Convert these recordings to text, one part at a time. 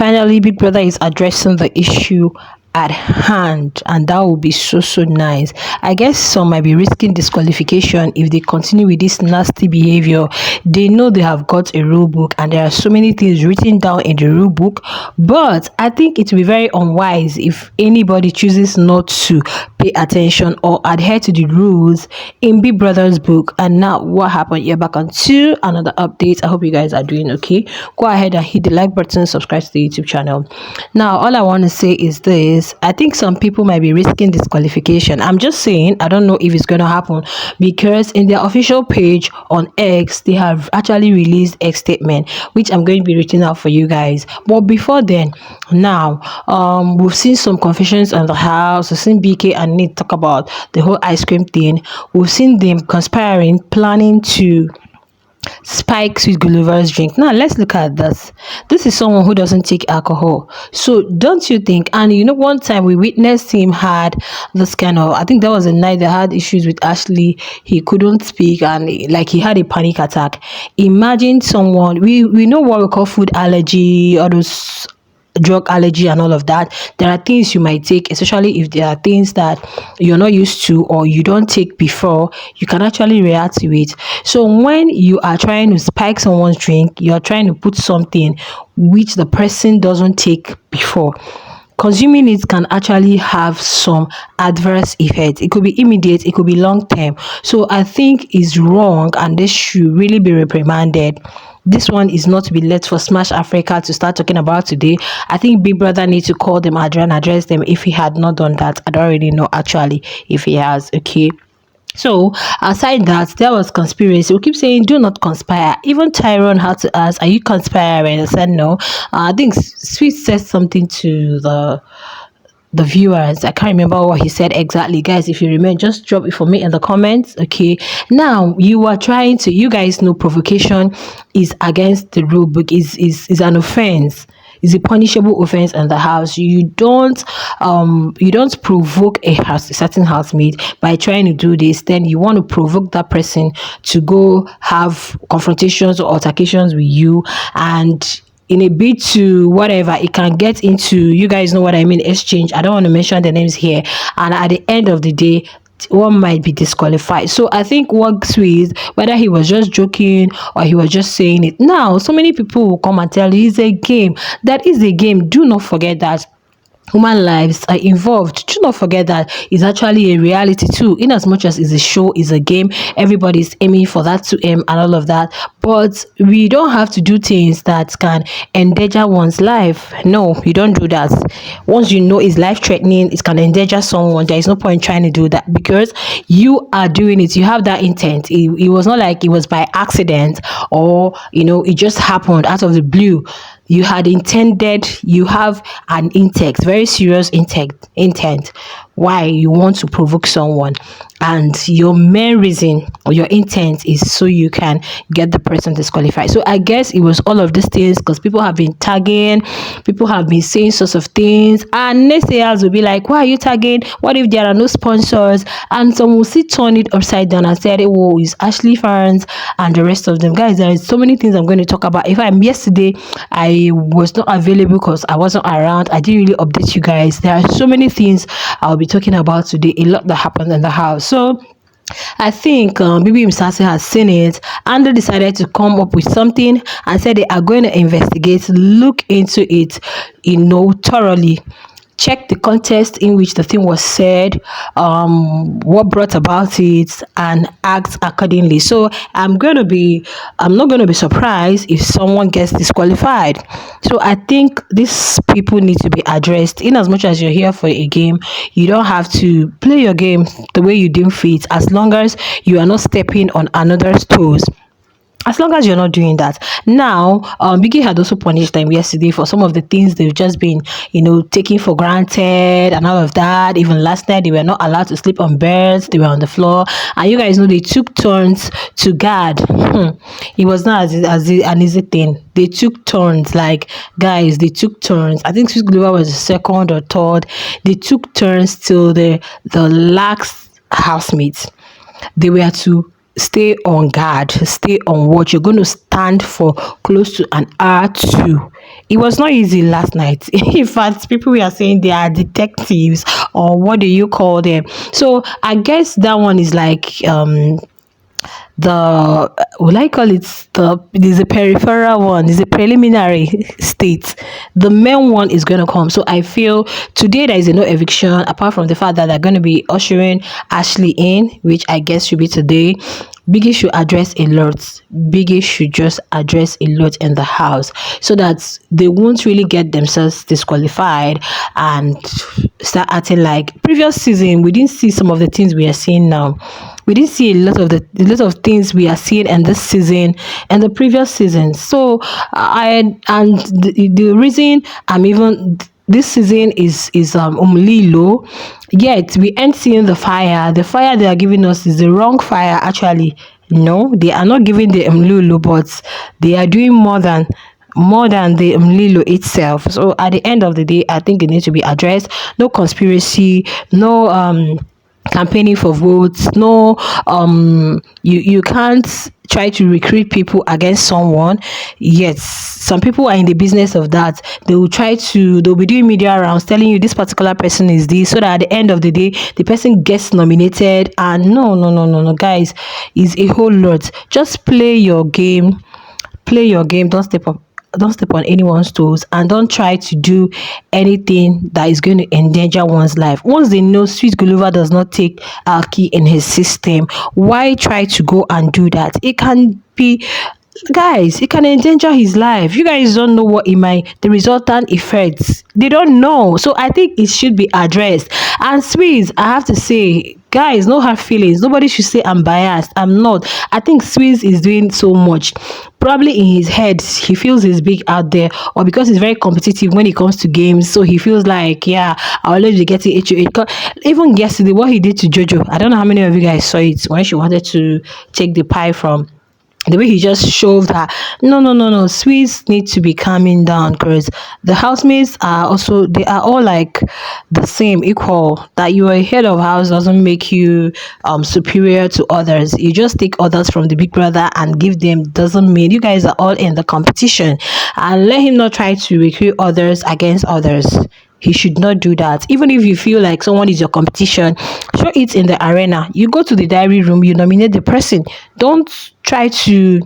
Finally, Big Brother is addressing the issue at hand, and that would be so nice. I guess some might be risking disqualification if they continue with this nasty behavior. They know they have got a rule book and there are so many things written down in the rule book, but I think it will be very unwise if anybody chooses not to pay attention or adhere to the rules in Big Brother's book. And now what happened? You're back on to another update. I hope you guys are doing okay. Go ahead and hit the like button, subscribe to the YouTube channel. Now all I want to say is this: I think some people might be risking disqualification. I'm just saying, I don't know if it's going to happen, because in their official page on X, they have actually released a statement, which I'm going to be reading out for you guys. But before then, now, we've seen some confessions on the house. We've seen BK and Nate talk about the whole ice cream thing. We've seen them conspiring, planning to spike Sweet Gulliver's drink. Now let's look at this. This is someone who doesn't take alcohol. So don't you think? And you know, one time we witnessed him had this kind of, I think that was a night they had issues with Ashley. He couldn't speak and like he had a panic attack. Imagine someone, we know what we call food allergy, all those drug allergy and all of that. There are things you might take, especially if there are things that you're not used to or you don't take before, you can actually react to it. So when you are trying to spike someone's drink, you're trying to put something which the person doesn't take before. Consuming it can actually have some adverse effects. It could be immediate, it could be long term. So I think it's wrong and this should really be reprimanded. This one is not to be left for Smash Africa to start talking about today. I think Big Brother needs to call them and address them if he had not done that. I don't really know actually if he has. Okay. So aside that, there was conspiracy. We keep saying do not conspire. Even Tyrone had to ask, are you conspiring? I said no. I think Sweet said something to the viewers. I can't remember what he said exactly. Guys, if you remember, just drop it for me in the comments. Okay, now you are trying to, you guys know provocation is against the rule book, is an offense, is a punishable offense in the house. You don't provoke a certain housemate by trying to do this. Then you want to provoke that person to go have confrontations or altercations with you, and in a bit to whatever, it can get into, you guys know what I mean, exchange. I don't want to mention the names here, and at the end of the day one might be disqualified. So I think what Sweet, whether he was just joking or he was just saying it, now so many people will come and tell you it's a game. That is a game. Do not forget that human lives are involved. Do not forget that it's actually a reality too. In as much as it's a show, it's a game, everybody's aiming for that to aim and all of that. But we don't have to do things that can endanger one's life. No, you don't do that. Once you know it's life threatening, it can endanger someone, there is no point trying to do that because you are doing it. You have that intent. It was not like it was by accident or you know it just happened out of the blue. You had intended, you have an intent, very serious intent why you want to provoke someone, and your main reason or your intent is so you can get the person disqualified. So I guess it was all of these things, because people have been tagging, people have been saying sorts of things, and naysayers will be like, why are you tagging? What if there are no sponsors? And some will see turn it upside down and say, oh, it's Ashley fans and the rest of them. Guys, there is so many things I'm going to talk about. If I'm yesterday, I was not available because I wasn't around. I didn't really update you guys. There are so many things I'll be talking about today, a lot that happened in the house. So I think Bbmzansi has seen it and they decided to come up with something and said they are going to investigate, look into it, you know, thoroughly. Check the context in which the thing was said, what brought about it, and act accordingly. So I'm not going to be surprised if someone gets disqualified. So I think these people need to be addressed. In as much as you're here for a game, you don't have to play your game the way you deem fit, as long as you are not stepping on another's toes. As long as you're not doing that. Now, Biggie had also punished them yesterday for some of the things they've just been, you know, taking for granted and all of that. Even last night, they were not allowed to sleep on beds. They were on the floor. And you guys know they took turns to guard. It was not an easy thing. They took turns, like, guys, they took turns. I think Sweet Glover was the second or third. They took turns till the last housemates. They were to stay on guard, stay on watch. You're going to stand for close to an hour too. It was not easy last night. In fact, people were saying they are detectives, or what do you call them? So I guess that one is like the what I call it, the there's a peripheral one, is a preliminary state. The main one is going to come. So I feel today there is a no eviction, apart from the fact that they're going to be ushering Ashley in, which I guess should be today. Biggie should address a lot. Biggie should just address a lot in the house, so that they won't really get themselves disqualified and start acting like previous season. We didn't see some of the things we are seeing now. We didn't see a lot of things we are seeing in this season and the previous season. So the reason I'm even this season is only low, yet we ain't seeing the fire they are giving us is the wrong fire actually. No, they are not giving the Lulu, but they are doing more than the Lilo itself. So at the end of the day, I think it needs to be addressed. No conspiracy, no campaigning for votes, no you can't try to recruit people against someone. Yes, some people are in the business of that. They'll be doing media rounds telling you this particular person is this, so that at the end of the day the person gets nominated. And no, guys, it's a whole lot. Just play your game. Don't step on anyone's toes, and don't try to do anything that is going to endanger one's life. Once they know Sweet Guluva does not take our key in his system, why try to go and do that? It can be, guys, it can endanger his life. You guys don't know what it might, the resultant effects, they don't know. So I think it should be addressed. And Sweets, I have to say, guys, no hard feelings. Nobody should say I'm biased. I'm not. I think Sweets is doing so much. Probably in his head he feels he's big out there, or because he's very competitive when it comes to games, so he feels like, yeah, I'll always be getting HOH. Even yesterday, what he did to Jojo, I don't know how many of you guys saw it, when she wanted to take the pie from, the way he just shoved her. No. Sweets need to be calming down, because the housemates are also, they are all like the same, equal. That you are a head of house doesn't make you superior to others. You just take others from the big brother and give them, doesn't mean you guys are all in the competition. And let him not try to recruit others against others. He should not do that. Even if you feel like someone is your competition, show it in the arena. You go to the diary room, you nominate the person. Don't try to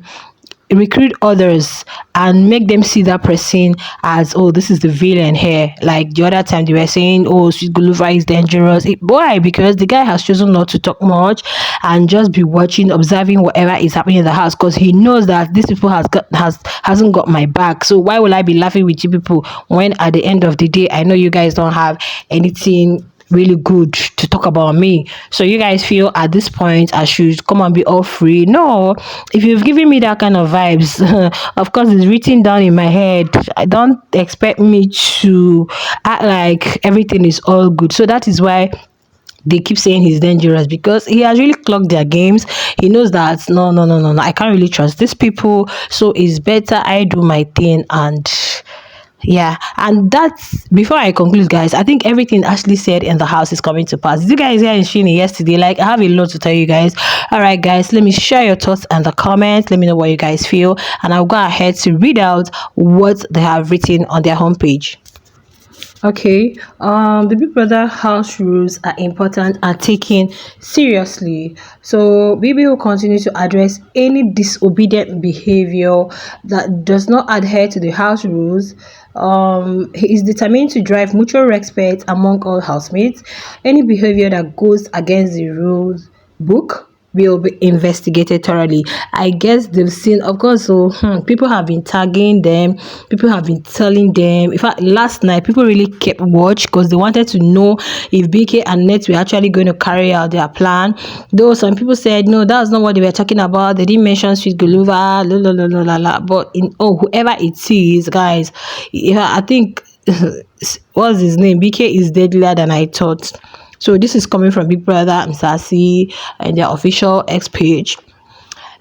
recruit others and make them see that person as, oh, this is the villain here. Like the other time they were saying, oh, Sweet Guluva is dangerous. Why? Because the guy has chosen not to talk much and just be watching, observing whatever is happening in the house, because he knows that these people hasn't got my back. So why will I be laughing with you people when at the end of the day I know you guys don't have anything really good to talk about me? So you guys feel at this point I should come and be all free? No. If you've given me that kind of vibes, of course it's written down in my head. I don't expect me to act like everything is all good. So that is why they keep saying he's dangerous, because he has really clocked their games. He knows that no, I can't really trust these people. So it's better I do my thing. And yeah, and that's, before I conclude, guys, I think everything Ashley said in the house is coming to pass. Did you guys hear in Sheeny yesterday? Like, I have a lot to tell you guys. All right, guys, let me share your thoughts in the comments. Let me know what you guys feel, and I'll go ahead to read out what they have written on their homepage. Okay, the Big Brother house rules are important and taken seriously. So BB will continue to address any disobedient behavior that does not adhere to the house rules. He is determined to drive mutual respect among all housemates. Any behavior that goes against the rules book will be investigated thoroughly. I guess they've seen, of course, so people have been tagging them, people have been telling them. In fact, last night people really kept watch, because they wanted to know if BK and Net were actually going to carry out their plan. Though some people said no, that's not what they were talking about. They didn't mention Sweet Guluva, la. But whoever it is, guys, yeah, I think what's his name? BK is deadlier than I thought. So this is coming from Big Brother Bbmzansi and their official X page.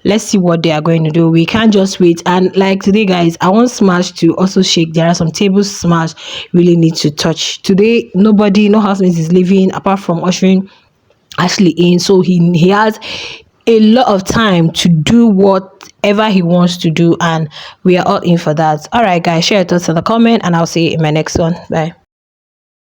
Let's see what they are going to do. We can't just wait. And like today, guys, I want Smash to also shake. There are some tables Smash really need to touch. Today, no housemates is leaving apart from ushering Ashley in. So he has a lot of time to do whatever he wants to do, and we are all in for that. All right, guys, share your thoughts in the comment, and I'll see you in my next one. Bye.